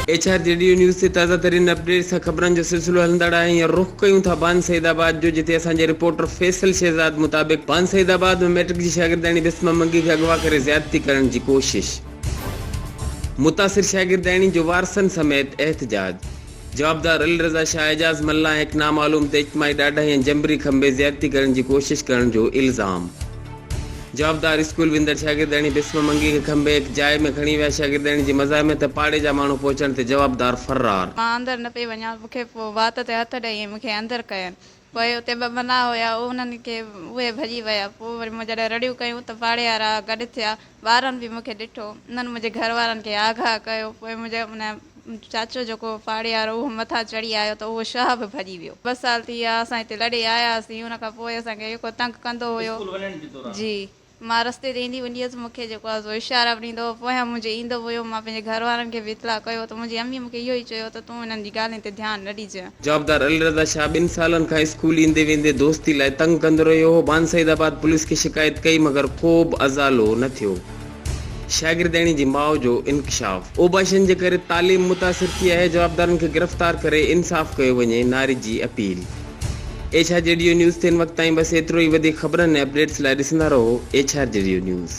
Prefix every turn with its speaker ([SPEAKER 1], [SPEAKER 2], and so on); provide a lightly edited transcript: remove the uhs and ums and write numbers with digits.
[SPEAKER 1] HRJDU news से ताज़ा तरीन अपडेट से खबरन जो सिलसिलो हलंदड़ है। रुख कयूं था बान सईदाबाद जो, जिते असांजे रिपोर्टर फैसल शहजाद मुताबिक बान सईदाबाद में मैट्रिक की शागिर्दाणी बिस्मा मंगी के अगवा करे ज्यादती करण की कोशिश। मुतासिर शागिर्दाणी जो वारसन समेत एहतजाज। जवाबदार अली रज़ा शाह एजाज मल्ला एक नामालूम ते इज्तिमाई ॾाढा ऐं जबरी खंबे ज्यादती करण की कोशिश करण जो इल्ज़ाम। जवाबदार स्कूल विंदड़ शागिर्दाणी बिस्मा मंगी के खंबे एक जाए में खणी विया शागिर्दाणी जी मज़ा में त पाड़े जा माण्हू पहुचण ते जवाबदार फरार।
[SPEAKER 2] मां अंदर न पई वञा, मूंखे पोइ वात ते हथ ॾेई मूंखे अंदर कयनि। पोइ उते ॿ मना हुया, उन्हनि खे उहे भॼी विया। पोइ वरी मूं जॾहिं रड़ियूं कयूं त पाड़े वारा गॾु थिया, ॿारनि बि मूंखे ॾिठो, उन्हनि मुंहिंजे घर वारनि खे आगाह कयो। पोइ मुंहिंजे उन चाचो जेको पाड़े वारो उहो मथां चढ़ी आयो त उहो शाह बि भॼी वियो। 2 साल थी विया असां हिते लॾे आयासीं, उन खां पोइ असांखे जेको तंग कंदो हुयो। जी मां रस्ते ते ईंदी वेंदी हुअसि, मूंखे जेको आहे सो इशारा बि ॾींदो हुओ, पोयां मुंहिंजे ईंदो हुयो। मां पंहिंजे घर वारनि खे बि इतला कयो त मुंहिंजी अम्मी मूंखे इहो ई चयो त तूं हिननि जी ॻाल्हियुनि ते ध्यानु न ॾिजांइ।
[SPEAKER 1] जवाबदार अली रज़ा शाह 2 सालन खां स्कूल ईंदे वेंदे दोस्ती लाइ तंग कंदो रहियो हो। बान सईदाबाद पुलिस खे शिकायत कई मगर को बि अज़ालो न थियो। शागिर्दाणी जी माउ जो इंकशाफ। ओबाशन जे करे तालीम मुतासिर थी आहे, जवाबदारनि खे गिरफ़्तार करे इंसाफ़ कयो वञे, नारी जी अपील। HRJDU न्यूज़ ते इन वक़्त ताईं बस एतिरो ई। वधीक ख़बरनि ऐं अपडेट्स लाइ ॾिसंदा रहो HRJDU न्यूज़।